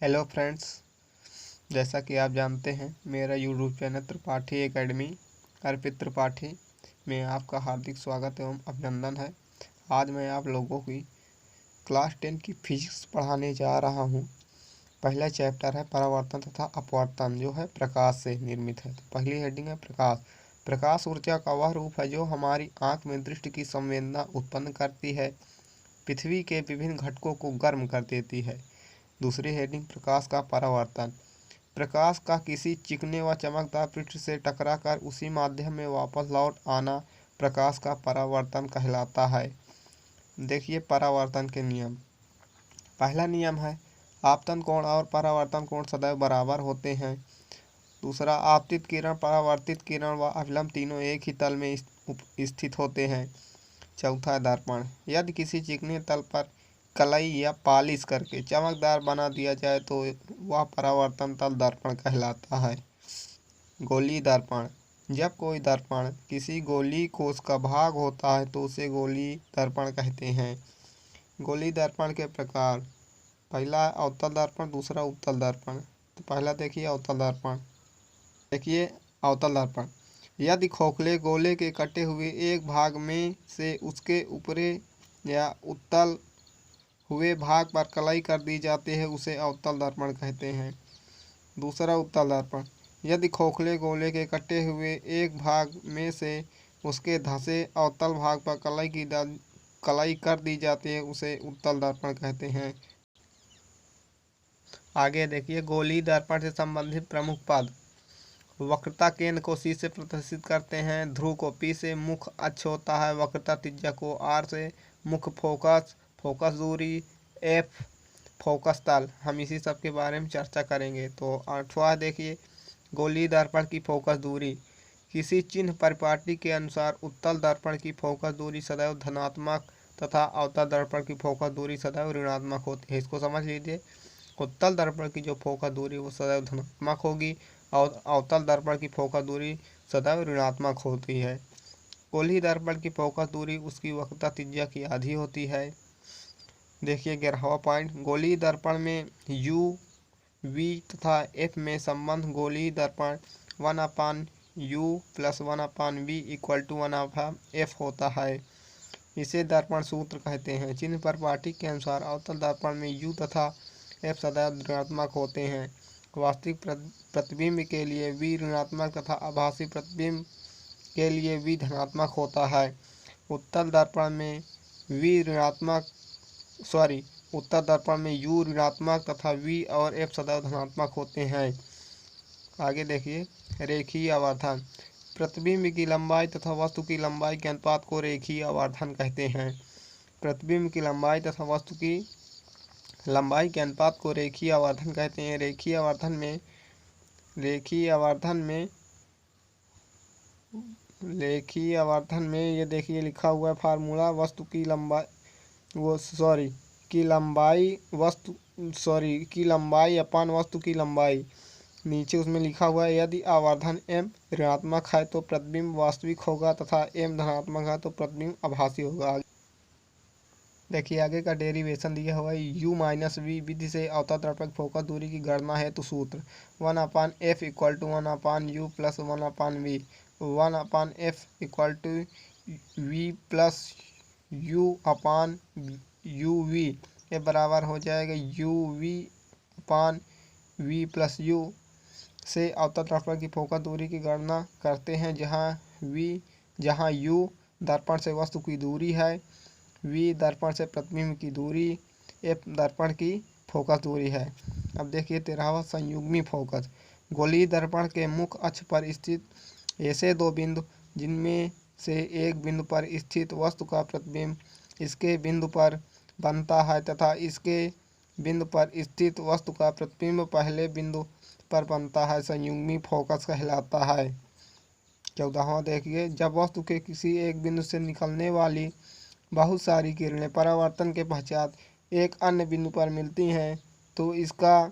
Hello friends, जैसा कि आप जानते हैं मेरा यूट्यूब चैनल त्रिपाठी एकेडमी अर्पित त्रिपाठी में आपका हार्दिक स्वागत एवं अभिनंदन है। आज मैं आप लोगों की क्लास 10 की फिजिक्स पढ़ाने जा रहा हूं। पहला चैप्टर है परावर्तन तथा अपवर्तन, जो है प्रकाश से निर्मित है। तो पहली हेडिंग है प्रकाश। प्रकाश ऊर्जा का वह रूप है जो हमारी आँख में दृष्टि की संवेदना उत्पन्न करती है, पृथ्वी के विभिन्न घटकों को गर्म कर देती है। दूसरी हेडिंग प्रकाश का परावर्तन। प्रकाश का किसी चिकने व चमकदार पृष्ठ से टकराकर उसी माध्यम में वापस लौट आना प्रकाश का परावर्तन कहलाता है। देखिए परावर्तन के नियम। पहला नियम है आपतन कोण और परावर्तन कोण सदैव बराबर होते हैं। दूसरा, आपतित किरण, परावर्तित किरण व अभिलंब तीनों एक ही तल में स्थित होते हैं। चौथा, दर्पण। यदि किसी चिकने तल पर कलई या पालिश करके चमकदार बना दिया जाए तो वह परावर्तन तल दर्पण कहलाता है। गोलीय दर्पण। जब कोई दर्पण किसी गोलीय कोश का भाग होता है तो उसे गोलीय दर्पण कहते हैं। गोलीय दर्पण के प्रकार। पहला अवतल दर्पण, दूसरा उत्तल दर्पण। तो पहला देखिए अवतल दर्पण। देखिए अवतल दर्पण। यदि खोखले गोले के कटे हुए एक भाग में से उसके ऊपरी या उत्तल हुए भाग पर कलई कर दी जाती है उसे अवतल दर्पण कहते हैं। दूसरा उत्तल दर्पण। यदि खोखले गोले के कटे हुए एक भाग में से उसके धंसे अवतल भाग पर कलई कर दी जाती है उसे उत्तल दर्पण कहते हैं। आगे देखिए गोलीय दर्पण से संबंधित प्रमुख पद। वक्रता केंद्र को C से प्रदर्शित करते हैं। ध्रुव को P से मुख्य अक्ष होता है। वक्रता त्रिज्या को R से मुख्य फोकस, फोकस दूरी F, फोकस तल। हम इसी सब के बारे में चर्चा करेंगे। तो आठवां देखिए गोलीय दर्पण की फोकस दूरी। किसी चिन्ह परिपाटी के अनुसार उत्तल दर्पण की फोकस दूरी सदैव धनात्मक तथा अवतल दर्पण की फोकस दूरी सदैव ऋणात्मक होती है। इसको समझ लीजिए। उत्तल दर्पण की जो फोकस दूरी वो सदैव धनात्मक होगी और अवतल दर्पण की फोकस दूरी सदैव ऋणात्मक होती है। गोलीय दर्पण की फोकस दूरी उसकी वक्रता त्रिज्या की आधी होती है। देखिए 11वां पॉइंट। गोलीय दर्पण में U, V तथा F में संबंध गोलीय दर्पण 1/U + 1/V = 1/F होता है। इसे दर्पण सूत्र कहते हैं। चिन्ह परिपाटी के अनुसार अवतल दर्पण में U तथा F सदैव ऋणात्मक होते हैं। वास्तविक प्रतिबिंब के लिए V ऋणात्मक तथा आभासी प्रतिबिंब के लिए V धनात्मक होता है। उत्तल दर्पण में U ऋणात्मक तथा V और F सदैव धनात्मक होते हैं। आगे देखिए रेखीय आवर्धन। प्रतिबिंब की लंबाई तथा वस्तु की लंबाई के अनुपात को रेखीय आवर्धन कहते हैं। प्रतिबिंब की लंबाई तथा वस्तु की लंबाई के अनुपात को रेखीय आवर्धन कहते हैं। रेखीय आवर्धन में ये देखिए लिखा हुआ है फार्मूला। वस्तु की लंबाई अपन वस्तु की लंबाई। नीचे उसमें लिखा हुआ है यदि आवर्धन m ऋणात्मक है तो प्रतिबिंब वास्तविक होगा तथा m धनात्मक है तो प्रतिबिंब आभासी होगा। देखिए आगे का डेरिवेशन दिया हुआ है। U - V विधि से अवतल दर्पण की फोकस दूरी की गणना है तो सूत्र 1/F = 1/U + 1/V। 1/F = V + UV। ये बराबर हो जाएगा UV/V + U से अवतल दर्पण की फोकस दूरी की गणना करते हैं जहाँ U दर्पण से वस्तु की दूरी है, V दर्पण से प्रतिबिंब की दूरी, F दर्पण की फोकस दूरी है। अब देखिए 13वां संयुग्मी फोकस। गोलीय दर्पण के मुख्य अक्ष पर स्थित ऐसे दो बिंदु जिनमें से एक बिंदु पर स्थित वस्तु का प्रतिबिंब इसके बिंदु पर बनता है तथा इसके बिंदु पर स्थित वस्तु का प्रतिबिंब पहले बिंदु पर बनता है, संयुग्मी फोकस कहलाता है। 14वां देखिए जब वस्तु के किसी एक बिंदु से निकलने वाली बहुत सारी किरणें परावर्तन के पश्चात एक अन्य बिंदु पर मिलती हैं तो इसका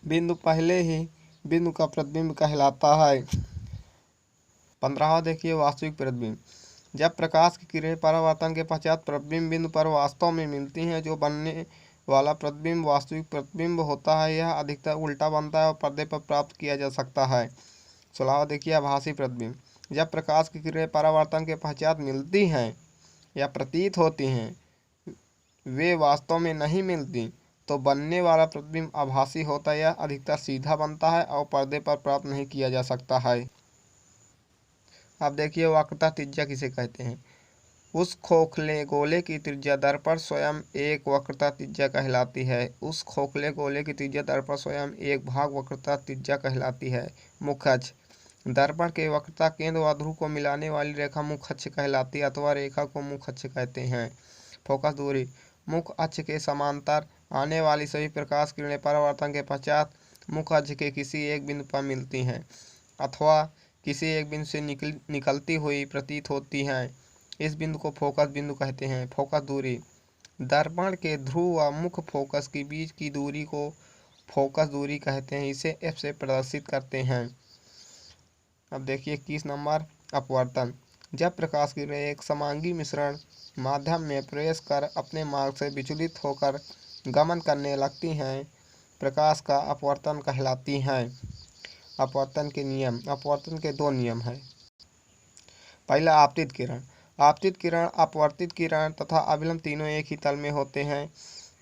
बिंदु पहले ही बिंदु का प्रतिबिंब कहलाता है। 15वां देखिए वास्तविक प्रतिबिंब। जब प्रकाश की किरणें परावर्तन के पश्चात प्रतिबिंब बिंदु पर वास्तव में मिलती हैं जो बनने वाला प्रतिबिंब वास्तविक प्रतिबिंब होता है। यह अधिकतर उल्टा बनता है और पर्दे पर प्राप्त किया जा सकता है। 16वां देखिए आभासी प्रतिबिंब। जब प्रकाश की किरणें परावर्तन के पश्चात मिलती हैं या प्रतीत होती हैं, वे वास्तव में नहीं मिलती, तो बनने वाला प्रतिबिंब आभासी होता है। यह अधिकतर सीधा बनता है और पर्दे पर प्राप्त नहीं किया जा सकता है। अब देखिए वक्रता त्रिज्या किसे कहते हैं। उस खोखले गोले की त्रिज्या दर्पण स्वयं एक वक्रता त्रिज्या कहलाती है। उस खोखले गोले की त्रिज्या दर्पण स्वयं एक भाग वक्रता त्रिज्या कहलाती है। मुख्य अक्ष। दर्पण के वक्रता केंद्र व ध्रुव को मिलाने वाली रेखा मुख्य अक्ष कहलाती है अथवा रेखा को मुख्य अक्ष कहते हैं। फोकस दूरी। मुख्य अक्ष के समांतर आने वाली सभी प्रकाश किरणें परावर्तन के पश्चात मुख्य अक्ष के किसी एक बिंदु पर मिलती हैं अथवा किसी एक बिंदु से निकलती हुई प्रतीत होती हैं। इस बिंदु को फोकस बिंदु कहते हैं। फोकस दूरी। दर्पण के ध्रुव व मुख्य फोकस के बीच की दूरी को फोकस दूरी कहते हैं। इसे एफ से प्रदर्शित करते हैं। अब देखिए 21 नंबर अपवर्तन। जब प्रकाश की किरणें एक समांगी मिश्रण माध्यम में प्रवेश कर अपने मार्ग से विचलित होकर गमन करने लगती हैं, प्रकाश का अपवर्तन कहलाती हैं। अपवर्तन के नियम। अपवर्तन के दो नियम हैं। पहला आपतित किरण। आपतित किरण, अपवर्तित किरण तथा अभिलंब तीनों एक ही तल में होते हैं।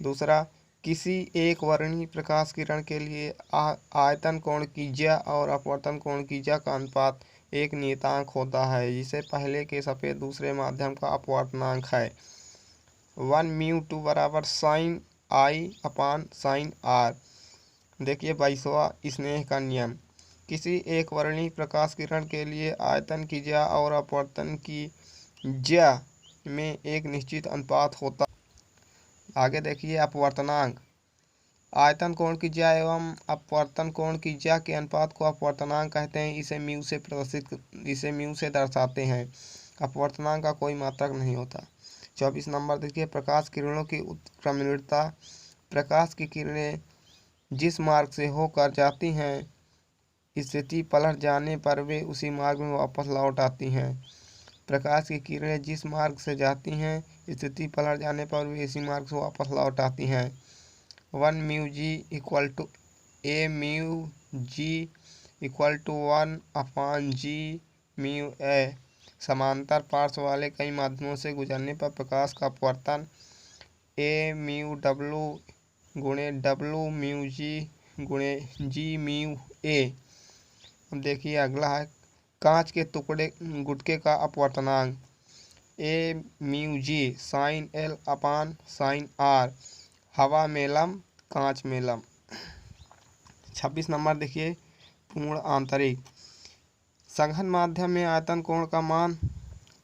दूसरा, किसी एक वर्णीय प्रकाश किरण के लिए आयतन कोण की ज्या और अपवर्तन कोण की ज्या का अनुपात एक नियतांक होता है, जिसे पहले के सफेद दूसरे माध्यम का अपवर्तनांक है। 1μ2 बराबर sine I upon sine R. देखिए 22वां स्नेह का नियम। किसी एक वर्णीय प्रकाश किरण के लिए आयतन की ज्या और अपवर्तन की ज्या में एक निश्चित अनुपात होता। आगे देखिए अपवर्तनांक। आयतन कोण की ज्या एवं अपवर्तन कोण की ज्या के अनुपात को अपवर्तनांक कहते हैं। इसे म्यू से दर्शाते हैं। अपवर्तनांक का कोई मात्रक नहीं होता। 24 नंबर देखिए प्रकाश किरणों की उत्क्रमणीयता। प्रकाश की किरणें जिस मार्ग से होकर जाती हैं, स्थिति पलट जाने पर वे उसी मार्ग में वापस लौट आती हैं। प्रकाश की किरणें जिस मार्ग से जाती हैं, स्थिति पलट जाने पर वे इसी मार्ग से वापस लौट आती हैं। 1μg equal to a equal to 1/g/a। समांतर पार्श्व वाले कई माध्यमों से गुजरने पर प्रकाश का अपवर्तन a/w गुणे w/g गुणे g/a। अब देखिए अगला है कांच के गुटके का अपवर्तनांक a/g sine l upon sine r। हवा में लम्ब, कांच में लम्ब। 26 नंबर देखिए पूर्ण आंतरिक। सघन माध्यम में आयतन कोण का मान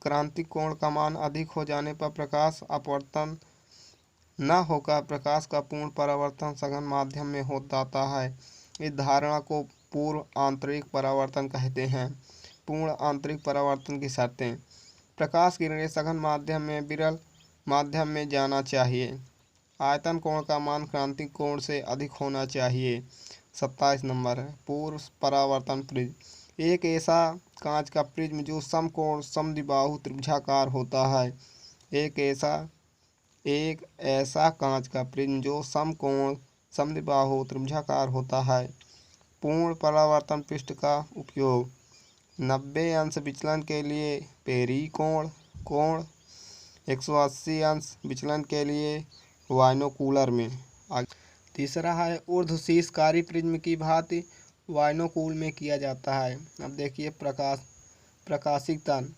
क्रांतिक कोण का मान अधिक हो जाने पर प्रकाश अपवर्तन न होकर प्रकाश का पूर्ण परावर्तन सघन माध्यम में हो जाता है। इस धारणा को पूर्ण आंतरिक परावर्तन कहते हैं। पूर्ण आंतरिक परावर्तन की शर्तें। प्रकाश किरणें सघन माध्यम में विरल माध्यम में जाना चाहिए। आयतन कोण का मान क्रांतिक कोण से अधिक होना चाहिए। 27 नंबर है पूर्व परावर्तन प्रिज्म। एक ऐसा कांच का प्रिज्म जो समकोण समद्विबाहु त्रिभुजाकार होता है। एक ऐसा कांच का प्रिज्म जो समकोण समद्विबाहु त्रिभुजाकार होता है। पूर्ण परावर्तन पृष्ठ का उपयोग। 90 अंश विचलन के लिए पेरी कोण 180 अंश विचलन के लिए बाइनोकुलर में। तीसरा है ऊर्ध्वशीर्षकारी प्रिज्म की भांति बाइनोकुल में किया जाता है। अब देखिए प्रकाशिक तन।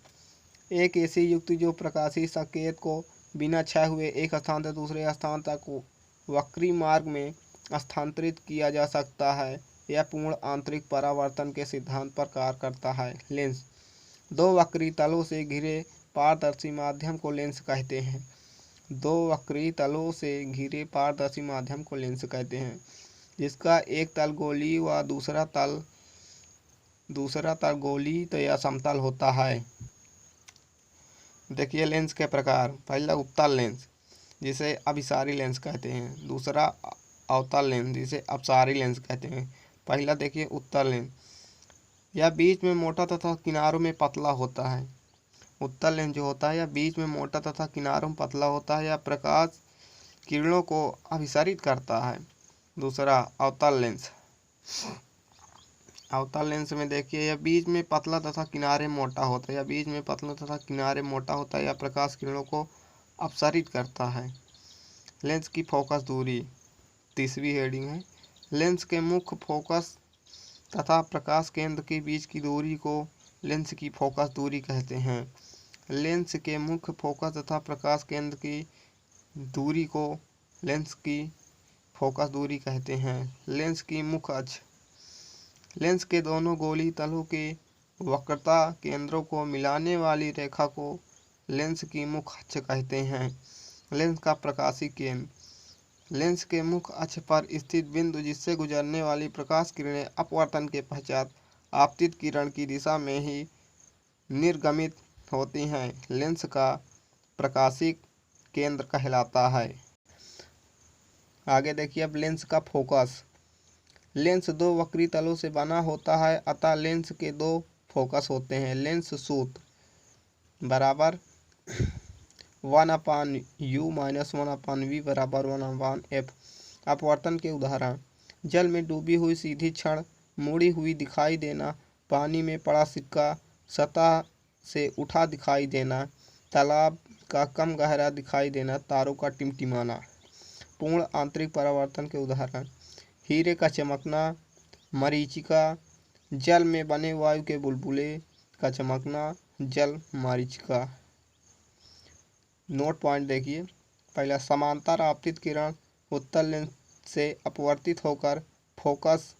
एक ऐसी युक्ति जो प्रकाशीय संकेत को बिना क्षय हुए एक स्थान से दूसरे स्थान तक वक्री मार्ग में स्थानांतरित किया जा सकता है। यह पूर्ण आंतरिक परावर्तन के सिद्धांत पर कार्य करता है। लेंस। दो वक्री तलों से घिरे पारदर्शी माध्यम को लेंस कहते हैं। दो वक्री तलों से घिरे पारदर्शी माध्यम को लेंस कहते हैं, जिसका एक तल गोलीय व दूसरा तल गोलीय तो या समतल होता है। देखिए लेंस के प्रकार। पहला उत्तल लेंस जिसे अभिसारी लेंस कहते हैं। दूसरा अवतल लेंस जिसे अपसारी लेंस कहते हैं। पहला देखिए उत्तल लेंस। यह बीच में मोटा तथा किनारों में पतला होता है। उत्तल लेंस जो होता है यह बीच में मोटा तथा किनारों में पतला होता है। यह प्रकाश किरणों को अभिसारित करता है। दूसरा अवतल लेंस। अवतल लेंस में देखिए यह बीच में पतला तथा किनारे मोटा होता है, यह प्रकाश किरणों को अपसारित करता है। लेंस की फोकस दूरी, तीसरी हेडिंग है। लेंस के मुख्य फोकस तथा प्रकाश केंद्र के बीच की दूरी को लेंस की फोकस दूरी कहते हैं। लेंस के मुख्य फोकस तथा प्रकाश केंद्र की दूरी को लेंस की फोकस दूरी कहते हैं। लेंस की मुख्य अक्ष। लेंस के दोनों गोलीय तलों के वक्रता केंद्रों को मिलाने वाली रेखा को लेंस की मुख्य अक्ष कहते हैं। लेंस का प्रकाशीय केंद्र। लेंस के मुख्य अक्ष पर स्थित बिंदु जिससे गुजरने वाली प्रकाश किरणें अपवर्तन के पश्चात आपतित किरण की दिशा में ही निर्गमित होती हैं, लेंस का प्रकाशीय केंद्र कहलाता है। आगे देखिए अब लेंस का फोकस। लेंस दो वक्री तलों से बना होता है, अतः लेंस के दो फोकस होते हैं। लेंस सूत्र बराबर 1/u - 1/v बराबर 1/f। अपवर्तन के उदाहरण: जल में डूबी हुई सीधी छड़ मुड़ी हुई दिखाई देना, पानी में पड़ा सिक्का सतह से उठा दिखाई देना, तालाब का कम गहरा दिखाई देना, तारों का टिमटिमाना। पूर्ण आंतरिक परावर्तन के उदाहरण: हीरे का चमकना, मरीचिका, जल में बने वायु के बुलबुले का चमकना, जल मरीचिका। नोट पॉइंट देखिए। पहला, समांतर आपतित किरण उत्तल लेंस से अपवर्तित होकर फोकस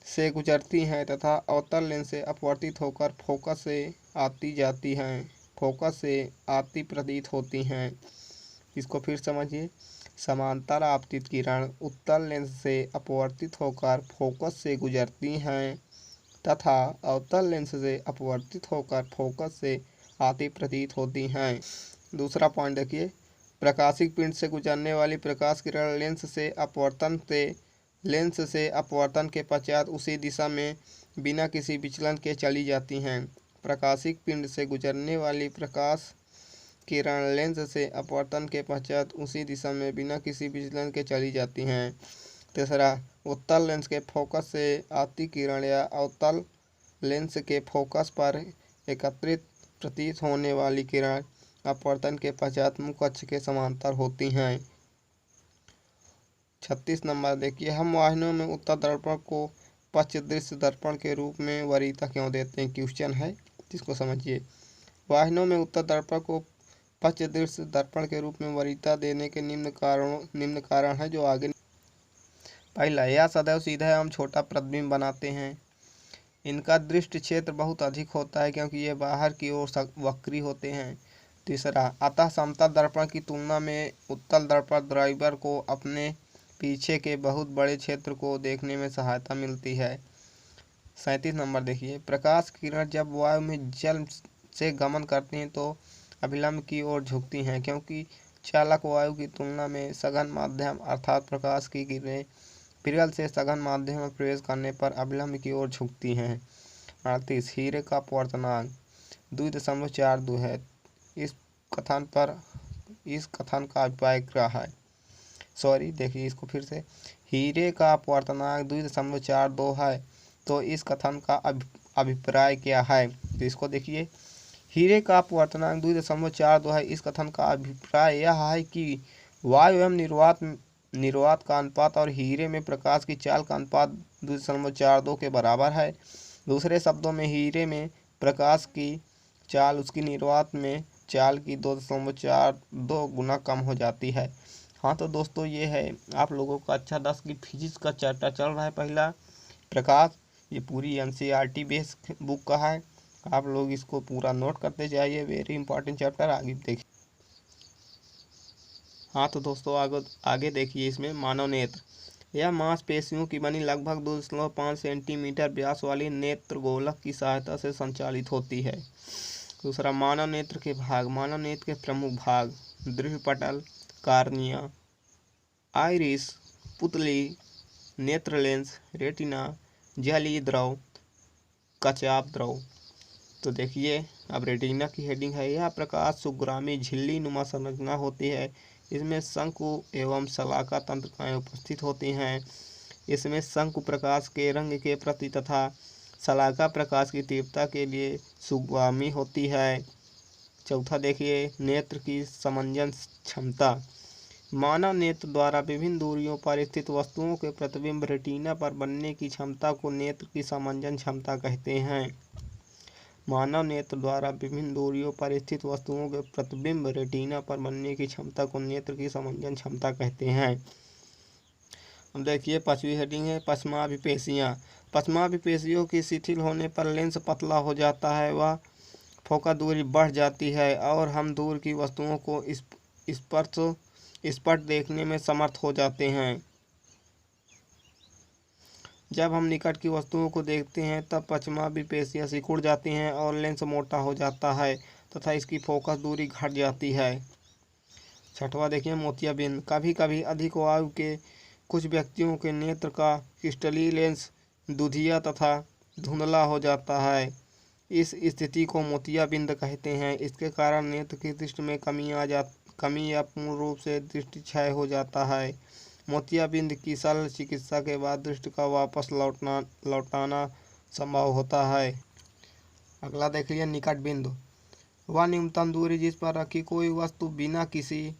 से गुजरती हैं तथा अवतल लेंस से अपवर्तित होकर फोकस से आती जाती हैं, फोकस से आती प्रतीत होती हैं। इसको फिर समझिए। समांतर आपतित किरण उत्तल लेंस से अपवर्तित होकर फोकस से गुजरती हैं तथा अवतल लेंस से अपवर्तित होकर फोकस से आती प्रतीत होती हैं। दूसरा पॉइंट देखिए। प्रकाशिक पिंड से गुजरने वाली प्रकाश किरण लेंस से अपवर्तन के पश्चात उसी दिशा में बिना किसी विचलन के चली जाती हैं। प्रकाशिक पिंड से गुजरने वाली प्रकाश किरण लेंस से अपवर्तन के पश्चात उसी दिशा में बिना किसी विचलन के चली जाती हैं। तीसरा, उत्तल लेंस के फोकस से आती किरण या अवतल लेंस के फोकस पर एकत्रित प्रतीत होने वाली किरण अपवर्तन के पश्चात मुख्य अक्ष के समांतर होती हैं। 36 नंबर देखिए। हम वाहिनियों में उत्तल दर्पण को पश्च दृश्य दर्पण के रूप में वरीयता क्यों देते हैं? क्वेश्चन है, जिसको समझिए। वाहिनियों में उत्तल दर्पण को पश्च दृश्य दर्पण के रूप में वरीयता देने के निम्न कारण है जो आगे। पहला, यह सदैव सीधा एवं छोटा प्रतिबिंब बनाते हैं। इनका दृष्टि क्षेत्र बहुत अधिक होता है क्योंकि ये बाहर की ओर वक्री होते हैं। तीसरा, अतः समतल दर्पण की तुलना में उत्तल दर्पण ड्राइवर को अपने पीछे के बहुत बड़े क्षेत्र को देखने में सहायता मिलती है। 37 नंबर देखिए। प्रकाश किरण जब वायु में जल से गमन करती हैं तो अभिलंब की ओर झुकती हैं क्योंकि चालक वायु की तुलना में सघन माध्यम अर्थात प्रकाश की किरणें विरल से सघन माध्यम में प्रवेश करने पर अभिलंब की ओर झुकती हैं। 38, हीरे का अपवर्तनांक 2.42 है। इस कथन का अभिप्राय क्या है? देखिए इसको फिर से। हीरे का अपवर्तनांक 2.42 है, तो इस कथन का अभिप्राय क्या है? तो इसको देखिए। हीरे का अपवर्तनांक 2.42 है। इस कथन का अभिप्राय यह है कि वायु एवं निर्वात का अनुपात और हीरे में प्रकाश की चाल का अनुपात 2.42 के बराबर है। दूसरे शब्दों में हीरे में प्रकाश की चाल उसकी निर्वात में चाल की 2.42 गुना कम हो जाती है। हाँ तो दोस्तों, ये है आप लोगों का कक्षा 10 की फिजिक्स का चैप्टर चल रहा है पहला प्रकाश। ये पूरी NCERT बेस बुक का है। आप लोग इसको पूरा नोट करते जाइए, वेरी इंपॉर्टेंट चैप्टर। आगे देखिए। हाँ तो दोस्तों आगे देखिए। इसमें मानव नेत्र, यह मांसपेशियों की बनी लगभग 2.5 सेंटीमीटर व्यास वाली नेत्र गोलक की सहायता से संचालित होती है। दूसरा, मानव नेत्र के भाग। मानव नेत्र के प्रमुख भाग: दृष्टिपटल, कार्निया, आइरिस, पुतली, नेत्र लेंस, रेटिना, जलीय द्रव, कचाप द्रव। तो देखिए अब रेटिना की हेडिंग है। यह प्रकाश सुग्रामी झिल्ली नुमा संरचना होती है। इसमें शंकु एवं शलाका तंत्रिकाएं उपस्थित होती हैं। इसमें शंकु प्रकाश के रंग के प्रति तथा शलाका प्रकाश की तीव्रता के लिए सुगामी होती है। चौथा देखिए, नेत्र की समंजन क्षमता। मानव नेत्र द्वारा विभिन्न दूरियों पर स्थित वस्तुओं के प्रतिबिंब रेटिना पर बनने की क्षमता को नेत्र की समंजन क्षमता कहते हैं। मानव नेत्र द्वारा विभिन्न दूरियों पर स्थित वस्तुओं के प्रतिबिंब रेटिना पर बनने की क्षमता को नेत्र की समंजन क्षमता कहते हैं। अब देखिए 5वीं हेडिंग है पश्चाभिपेशियाँ। पश्चाभिपेशियों की शिथिल होने पर लेंस पतला हो जाता है, वह फोकस दूरी बढ़ जाती है और हम दूर की वस्तुओं को स्पष्ट देखने में समर्थ हो जाते हैं। जब हम निकट की वस्तुओं को देखते हैं तब पश्चाभिपेशियाँ सिकुड़ जाती हैं और लेंस मोटा हो जाता है तथा इसकी फोकस दूरी घट जाती है। छठवां देखिए मोतियाबिंद। कभी कभी अधिक आयु के कुछ व्यक्तियों के नेत्र का क्रिस्टलीय लेंस दुधिया तथा धुंधला हो जाता है। इस स्थिति को मोतियाबिंद कहते हैं। इसके कारण नेत्र की दृष्टि में कमी या पूर्ण रूप से दृष्टि क्षय हो जाता है। मोतियाबिंद की सरल चिकित्सा के बाद दृष्टि का वापस लौटाना संभव होता है। अगला देखिए निकट बिंदु। वह न्यूनतम दूरी जिस पर रखी कोई वस्तु बिना किसी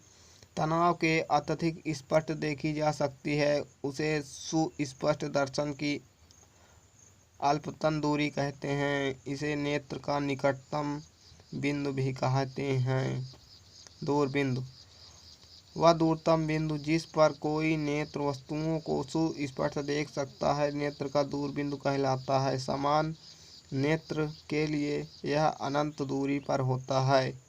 तनाव के अत्यधिक स्पष्ट देखी जा सकती है उसे सुस्पष्ट दर्शन की अल्पतम दूरी कहते हैं। इसे नेत्र का निकटतम बिंदु भी कहते हैं। दूर बिंदु। वह दूरतम बिंदु जिस पर कोई नेत्र वस्तुओं को सुस्पष्ट देख सकता है नेत्र का दूर बिंदु कहलाता है। समान नेत्र के लिए यह अनंत दूरी पर होता है।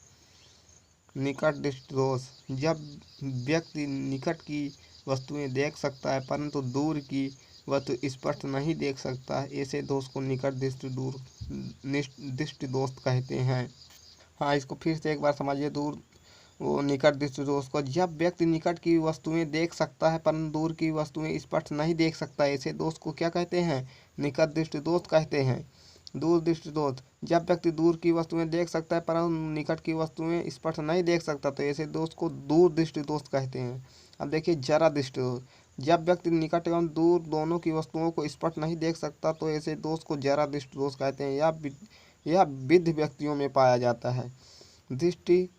निकट दृष्टि दोष। जब व्यक्ति निकट की वस्तुएं देख सकता है परंतु दूर की वस्तु स्पष्ट नहीं देख सकता है, ऐसे दोष को निकट दृष्टि दोष कहते हैं। हाँ, इसको फिर से एक बार समझिए। निकट दृष्टि दोष को। जब व्यक्ति निकट की वस्तुएं देख सकता है परंतु दूर की वस्तुएं स्पष्ट नहीं देख सकता, ऐसे दोष को क्या कहते हैं? निकट दृष्टि दोष कहते हैं। दूर दृष्टि दोष। जब व्यक्ति दूर की वस्तुएं देख सकता है परंतु निकट की वस्तुएं स्पष्ट नहीं देख सकता, तो ऐसे दोष को दूर दृष्टि दोष कहते हैं। अब देखिए जरा दृष्टि दोष। जब व्यक्ति निकट एवं दूर दोनों की वस्तुओं को स्पष्ट नहीं देख सकता, तो ऐसे दोष को जरा दृष्टि दोष कहते हैं। यह वृद्ध व्यक्तियों में पाया जाता है। दृष्टि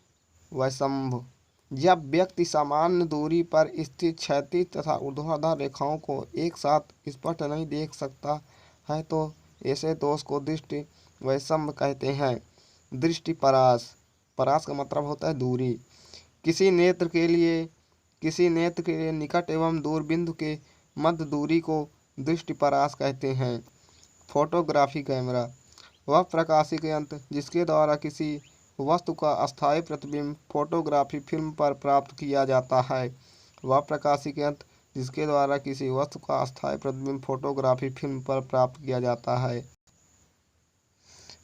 वैषम्य। जब व्यक्ति सामान्य दूरी पर स्थित क्षैतिज तथा ऊर्ध्वाधर रेखाओं को एक साथ स्पष्ट नहीं देख सकता है, तो ऐसे दोष को दृष्टि वैषम्य कहते हैं। दृष्टि परास। परास का मतलब होता है दूरी। किसी नेत्र के लिए निकट एवं दूर बिंदु के मध्य दूरी को दृष्टि परास कहते हैं। Photography camera. वह प्रकाशिक यंत्र जिसके द्वारा किसी वस्तु का अस्थायी प्रतिबिंब फोटोग्राफी फिल्म पर प्राप्त किया जाता है। वह प्रकाशिक यंत्र जिसके द्वारा किसी वस्तु का अस्थायी प्रतिबिंब फोटोग्राफी फिल्म पर प्राप्त किया जाता है।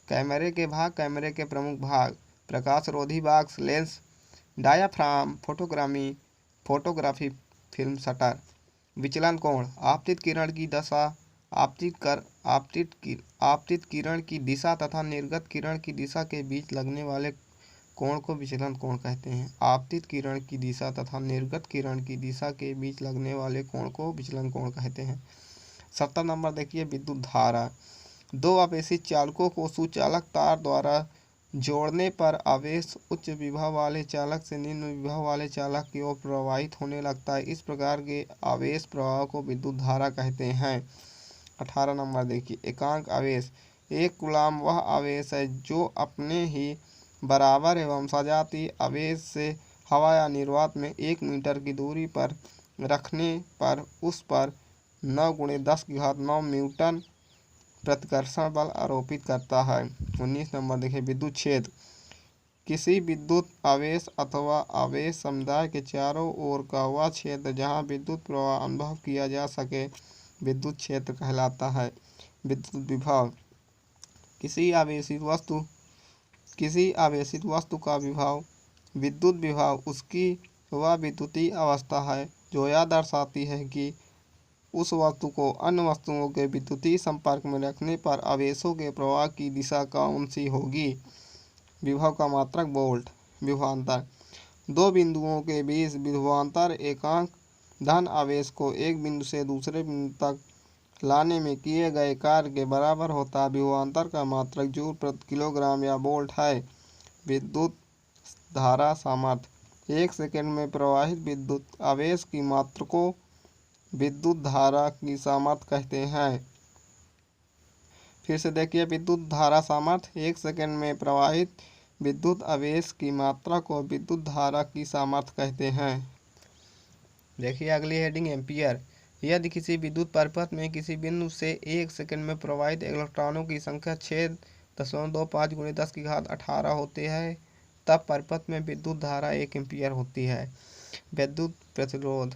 कैमरे के भाग। कैमरे के प्रमुख भाग। प्रकाशरोधी box, lens, diaphragm, photography film, shutter. विचलन कोण। आपतित किरण की दशा, आपतित किरण की दिशा तथा निर्गत किरण की दिशा के बीच लगने वाले कोण को विचलन कोण कहते हैं। आपतित किरण की दिशा तथा निर्गत किरण की दिशा के बीच लगने वाले कोण को विचलन कोण कहते हैं। 70 नंबर देखिए विद्युत धारा। दो आवेशित चालकों को सुचालक तार द्वारा जोड़ने पर आवेश उच्च विभव वाले चालक से निम्न विभव वाले चालक की ओर प्रवाहित होने लगता है। इस प्रकार के आवेश प्रवाह को विद्युत धारा कहते हैं। 18 नंबर देखिए एकांक आवेश। एक कूलाम वह आवेश है जो अपने ही बराबर एवं सजातीय आवेश से हवा या निर्वात में 1 मीटर की दूरी पर रखने पर उस पर 9 × 10⁹ न्यूटन प्रतिकर्षण बल आरोपित करता है। 19 नंबर देखिए विद्युत क्षेत्र। किसी विद्युत आवेश अथवा आवेश समुदाय के चारों ओर का वह क्षेत्र जहाँ विद्युत प्रवाह अनुभव किया जा सके विद्युत क्षेत्र कहलाता है। विद्युत विभव। किसी आवेशित वस्तु का विभव, विद्युत विभव उसकी वह विद्युतीय अवस्था है जो यह दर्शाती है कि उस वस्तु को अन्य वस्तुओं के विद्युतीय संपर्क में रखने पर आवेशों के प्रवाह की दिशा कौन सी होगी। विभव का मात्रक वोल्ट। विभवांतर। दो बिंदुओं के बीच विभवांतर एकांक धन आवेश को एक बिंदु से दूसरे बिंदु तक लाने में किए गए कार्य के बराबर होता है। विभवांतर का मात्रक जूल प्रति किलोग्राम या वोल्ट है। विद्युत धारा सामर्थ्य, एक सेकंड में प्रवाहित विद्युत आवेश की मात्रा को विद्युत धारा की सामर्थ्य कहते हैं। फिर से देखिए, विद्युत धारा सामर्थ्य, एक सेकंड में प्रवाहित विद्युत आवेश की मात्रा को विद्युत धारा की सामर्थ्य कहते हैं। देखिए अगली हेडिंग एम्पियर। यदि किसी विद्युत परिपथ में किसी बिंदु से एक सेकंड में प्रवाहित इलेक्ट्रॉनों की संख्या 6.25 × 10⁻18 होती है, तब परिपथ में विद्युत धारा 1 एम्पियर होती है। विद्युत प्रतिरोध,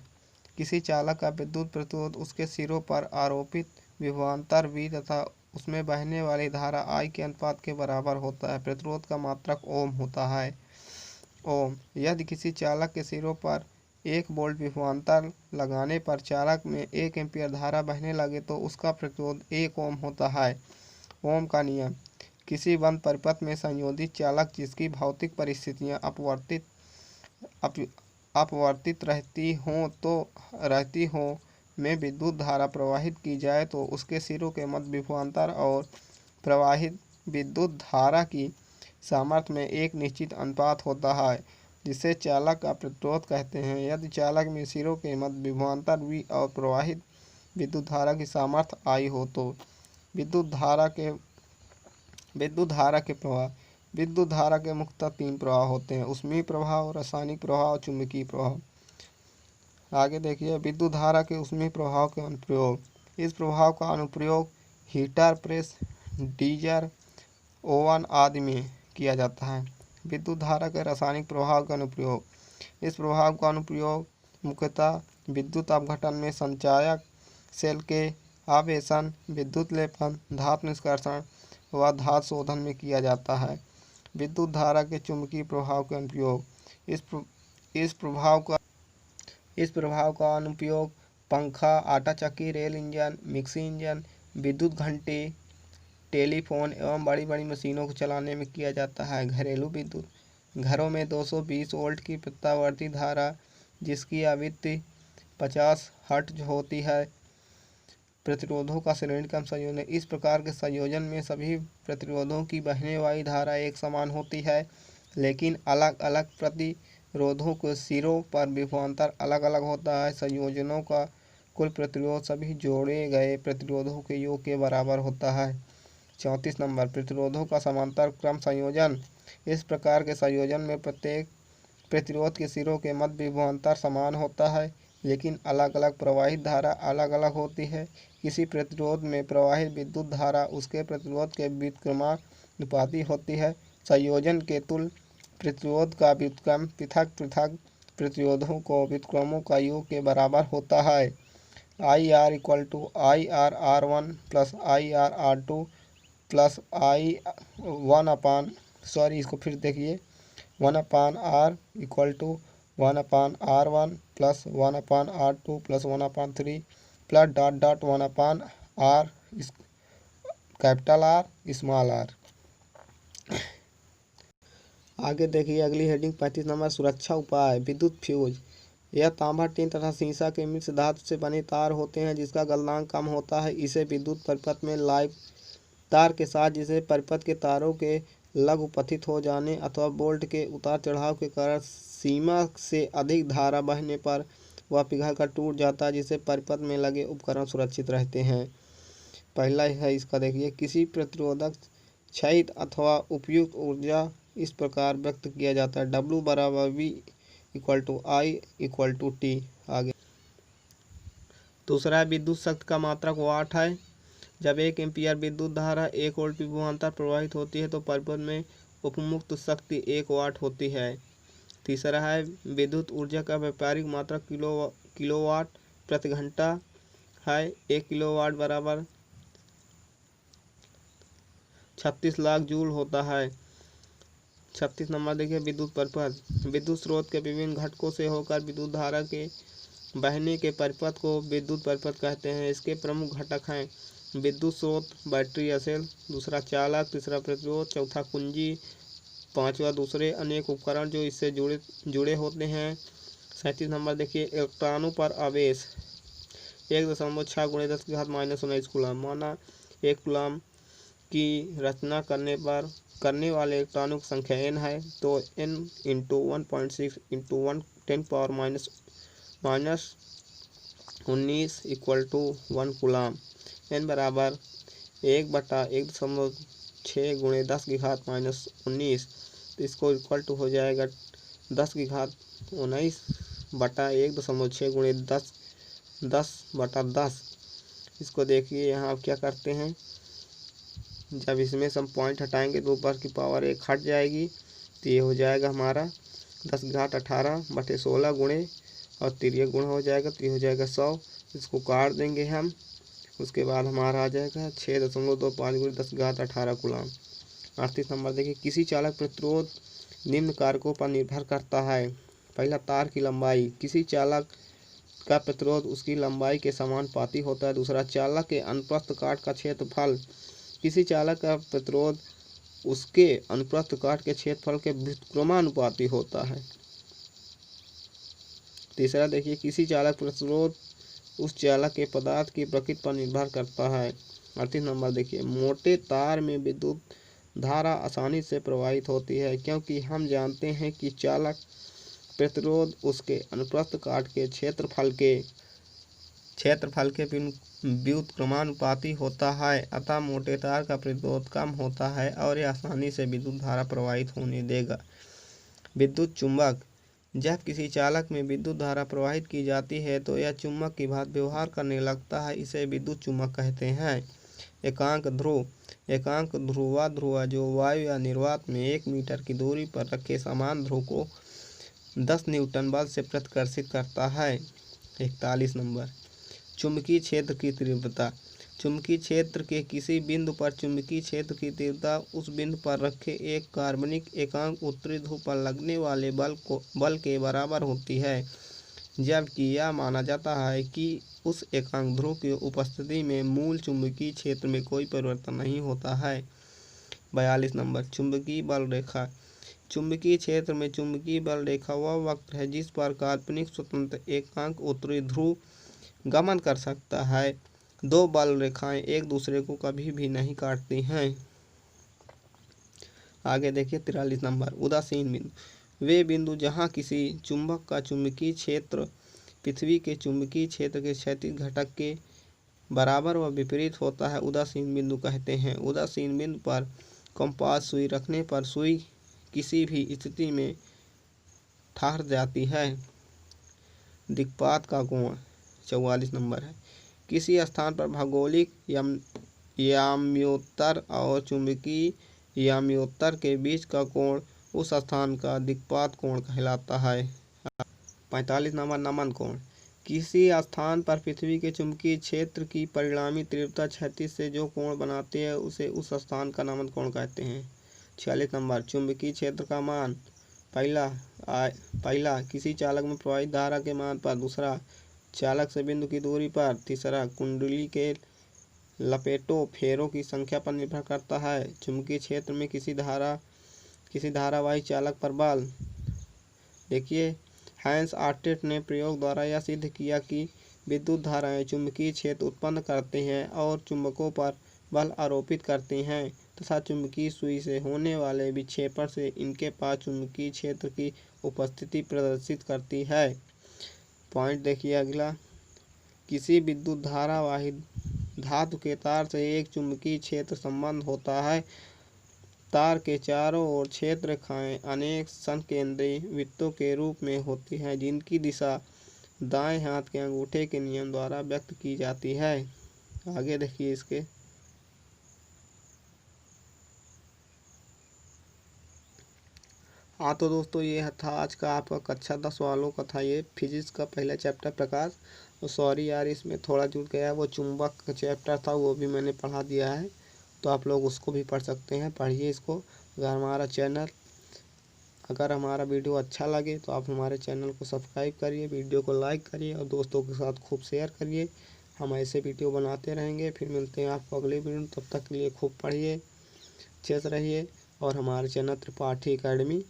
किसी चालक का विद्युत प्रतिरोध उसके सिरों पर आरोपित विभवांतर V तथा उसमें बहने वाली धारा I के अनुपात के बराबर होता है। प्रतिरोध का मात्रक ओम होता है। ओम, यदि किसी चालक के सिरों पर 1 वोल्ट विभवांतर लगाने पर चालक में 1 एम्पीयर धारा बहने लगे तो उसका प्रतिरोध 1 ओम होता है। ओम का नियम, किसी बंद परिपथ में संयोजित चालक जिसकी भौतिक परिस्थितियां अपवर्तित रहती हो में विद्युत धारा प्रवाहित की जाए तो उसके सिरों के मध्य विभवांतर और प्रवाहित विद्युत धारा की सामर्थ्य में एक निश्चित अनुपात होता है, जिसे चालक का प्रतिरोध कहते हैं। यदि चालक में सिरों के मध्य विभवांतर V और प्रवाहित विद्युत धारा की सामर्थ्य I हो तो विद्युत धारा के मुख्यतः 3 प्रवाह होते हैं: ऊष्मीय प्रवाह, रासायनिक प्रवाह और चुंबकीय प्रवाह। आगे देखिए, विद्युत धारा के ऊष्मीय प्रभाव के अनुप्रयोग। इस प्रभाव का अनुप्रयोग हीटर, प्रेस, गीजर, ओवन आदि में किया जाता है। विद्युत धारा के रासायनिक प्रभाव का अनुप्रयोग। इस प्रभाव का अनुप्रयोग मुख्यतः विद्युत अपघटन में संचायक सेल के आवेशन, विद्युत लेपन, धातु निष्कर्षण व धातु शोधन में किया जाता है। विद्युत धारा के चुंबकीय प्रभाव के अनुप्रयोग। इस प्रभाव का अनुप्रयोग पंखा, आटा चक्की, रेल इंजन, मिक्सी इंजन, विद्युत घंटी, टेलीफोन एवं बड़ी बड़ी मशीनों को चलाने में किया जाता है। घरेलू विद्युत, घरों में 220 वोल्ट की प्रत्यावर्ती धारा जिसकी आवृत्ति 50 हर्ट्ज होती है। प्रतिरोधों का श्रेणीक्रम संयोजन। इस प्रकार के संयोजन में सभी प्रतिरोधों की बहने वाली धारा एक समान होती है, लेकिन अलग अलग प्रतिरोधों के सिरों पर विभवांतर अलग अलग होता है। संयोजनों का कुल प्रतिरोध सभी जोड़े गए प्रतिरोधों के योग के बराबर होता है। 34 नंबर, प्रतिरोधों का समांतर क्रम संयोजन। इस प्रकार के संयोजन में प्रत्येक प्रतिरोध के सिरों के मध्य विभवांतर समान होता है, लेकिन अलग अलग प्रवाहित धारा अलग अलग होती है। किसी प्रतिरोध में प्रवाहित विद्युत धारा उसके प्रतिरोध के व्युत्क्रमानुपाती होती है। संयोजन के तुल्य प्रतिरोध का व्युत्क्रम पृथक पृथक प्रतिरोधों को व्युत्क्रमों का योग के बराबर होता है। IR = IR_R1 + IR_R2 + I1/, इसको फिर देखिए, 1/R = 1/R1 + 1/R2 + 1/3 + 1/R R। आगे देखिए अगली हेडिंग 35 नंबर, सुरक्षा उपाय। विद्युत फ्यूज। यह तांबा, टिन तथा सीसा के मिश्र धातु से बने तार होते हैं जिसका गलनांक कम होता है। इसे विद्युत परिपथ में लाइव तार के साथ, जिसे परिपथ के तारों के लघुपथित हो जाने अथवा वोल्ट के उतार चढ़ाव के कारण सीमा से अधिक धारा बहने पर वह पिघलकर टूट जाता है, जिससे परिपथ में लगे उपकरण सुरक्षित रहते हैं। पहला है इसका, देखिए, किसी प्रतिरोधक क्षयित अथवा उपयुक्त ऊर्जा इस प्रकार व्यक्त किया जाता है: W = V = I = T। आगे दूसरा विद्युत शक्ति का मात्रक वाट है। जब 1 एम्पीयर विद्युत धारा 1 वोल्ट विभवांतर प्रवाहित होती है तो परिपथ में उपमुक्त शक्ति 1 वाट होती है। तीसरा है विद्युत ऊर्जा का व्यापारिक मात्रक किलोवाट प्रति घंटा है। 1 किलोवाट बराबर 36 लाख जूल होता है। 36 नंबर देखिए, विद्युत परिपथ। विद्युत स्रोत के विभिन्न घटकों से होकर विद्युत धारा के बहने के परिपथ को विद्युत परिपथ कहते हैं। इसके प्रमुख घटक हैं विद्युत स्रोत, बैटरी या सेल, दूसरा चालक, तीसरा प्रतिरोध, चौथा कुंजी पाँचवा दूसरे अनेक उपकरण जो इससे जुड़े होते हैं। 37 नंबर देखिए, इलेक्ट्रॉनों पर आवेश 1.6 × 10⁻⁻19 कूलम। माना 1 कूलम की रचना करने वाले इलेक्ट्रॉनों की संख्या n है, तो n × 1.6 × 10⁻⁻19 = 1 कूलम। n बराबर 1/1.6 × 10⁻⁻19, तो इसको इक्वल टू हो जाएगा 10⁻19 बटा 1.6 × 10 इसको देखिए यहाँ क्या करते हैं, जब इसमें से हम पॉइंट हटाएंगे तो ऊपर की पावर 1 हट जाएगी, तो ये हो जाएगा हमारा 10⁻18/16 गुणे और तिर्यक गुणा हो जाएगा, तो ये हो जाएगा 100। इसको काट देंगे हम, उसके बाद हमारा आ जाएगा 6.25 × 10⁻18 कूलम। 38 नंबर देखिए, किसी चालक प्रतिरोध निम्न कारकों पर निर्भर करता है। पहला, तार की लंबाई, किसी चालक का प्रतिरोध उसकी लंबाई के समानुपाती होता है। दूसरा, चालक के अनुप्रस्थ काट का क्षेत्रफल, किसी चालक का प्रतिरोध उसके अनुप्रस्थ काट के क्षेत्रफल के व्युत्क्रमानुपाती होता है। तीसरा देखिए, किसी चालक प्रतिरोध उस चालक के पदार्थ की प्रकृति पर निर्भर करता है। 38 नंबर देखिए, मोटे तार में विद्युत धारा आसानी से प्रवाहित होती है, क्योंकि हम जानते हैं कि चालक प्रतिरोध उसके अनुप्रस्थ काट के क्षेत्रफल के व्युत्क्रमानुपाती होता है। अतः मोटे तार का प्रतिरोध कम होता है और यह आसानी से विद्युत धारा प्रवाहित होने देगा। विद्युत चुंबक, जब किसी चालक में विद्युत धारा प्रवाहित की जाती है तो यह चुंबक की भांति व्यवहार करने लगता है, इसे विद्युत चुंबक कहते हैं। एकांक ध्रुव, एकांक ध्रुव वह ध्रुव जो वायु या निर्वात में 1 मीटर की दूरी पर रखे समान ध्रुव को 10 न्यूटन बल से प्रतिकर्षित करता है। 41 नंबर, चुंबकीय क्षेत्र की तीव्रता, चुंबकीय क्षेत्र के किसी बिंदु पर चुंबकीय क्षेत्र की तीव्रता उस बिंदु पर रखे एक कार्बनिक एकांक उत्तरी ध्रुव पर लगने वाले बल के बराबर होती है, जबकि यह माना जाता है कि उस एकांक ध्रुव की उपस्थिति में मूल चुंबकीय क्षेत्र में कोई परिवर्तन नहीं होता है। 42 नंबर, चुंबकीय बल रेखा, चुंबकीय क्षेत्र में चुंबकीय बल रेखा वह वक्र है जिस पर काल्पनिक स्वतंत्र एकांक उत्तरी ध्रुव गमन कर सकता है। दो बल रेखाएं एक दूसरे को कभी भी नहीं काटती हैं। आगे देखिए 43 नंबर, उदासीन बिंदु, वे बिंदु जहां किसी चुंबक का चुंबकीय क्षेत्र पृथ्वी के चुंबकीय क्षेत्र के क्षैतिज घटक के बराबर व विपरीत होता है, उदासीन बिंदु कहते हैं। उदासीन बिंदु पर कंपास सुई रखने पर सुई किसी भी स्थिति में ठहर जाती है। दिक्पात का कोण 44 नंबर है, किसी स्थान पर भौगोलिक याम्योत्तर और चुंबकीय याम्योत्तर के बीच का कोण उस स्थान का दिक्पात कोण कहलाता है। 45 नंबर, नमन कोण, किसी स्थान पर पृथ्वी के चुंबकीय क्षेत्र की परिणामी तीव्रता क्षैतिज से जो कोण बनाती है उसे उस स्थान का नमन कोण कहते हैं। 46 नंबर, चुंबकीय क्षेत्र का मान, पहला किसी चालक में प्रवाहित धारा के मान पर, दूसरा चालक से बिंदु की दूरी पर, तीसरा कुंडली के लपेटों फेरों की संख्या पर निर्भर करता है। चुंबकीय क्षेत्र में किसी धारावाही चालक पर बल। देखिए, हैंस आर्टेट ने प्रयोग द्वारा यह सिद्ध किया कि विद्युत धाराएं चुंबकीय क्षेत्र उत्पन्न करती हैं और चुंबकों पर बल आरोपित करती हैं तथा चुंबकीय सुई से होने वाले विक्षेपण से इनके पास चुंबकीय क्षेत्र की उपस्थिति प्रदर्शित करती है। पॉइंट देखिए अगला, किसी विद्युत धारावाही धातु के तार से एक चुंबकीय क्षेत्र संबंध होता है। तार के चारों ओर क्षेत्र रेखाएं अनेक संकेंद्री वृत्तों के रूप में होती हैं, जिनकी दिशा दाएं हाथ के अंगूठे के नियम द्वारा व्यक्त की जाती है। आगे देखिए इसके, हाँ तो दोस्तों ये था आज का आपका कक्षा 10 वालों का था ये फिजिक्स का पहला चैप्टर प्रकाश। तो सॉरी यार इसमें थोड़ा जुड़ गया, वो चुंबक का चैप्टर था वो भी मैंने पढ़ा दिया है, तो आप लोग उसको भी पढ़ सकते हैं, पढ़िए इसको। अगर हमारा वीडियो अच्छा लगे तो आप हमारे चैनल को सब्सक्राइब करिए, वीडियो को लाइक करिए और दोस्तों के साथ खूब शेयर करिए। हम ऐसे वीडियो बनाते रहेंगे। फिर मिलते हैं आपको अगले वीडियो, तब तक के लिए खूब पढ़िए, अच्छे से रहिए। और हमारे चैनल त्रिपाठी एकेडमी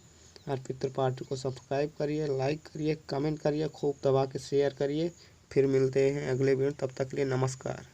अर्पित त्रिपाठी को सब्सक्राइब करिए, लाइक करिए, कमेंट करिए, खूब दबा के शेयर करिए। फिर मिलते हैं अगले वीडियो, तब तक के लिए नमस्कार।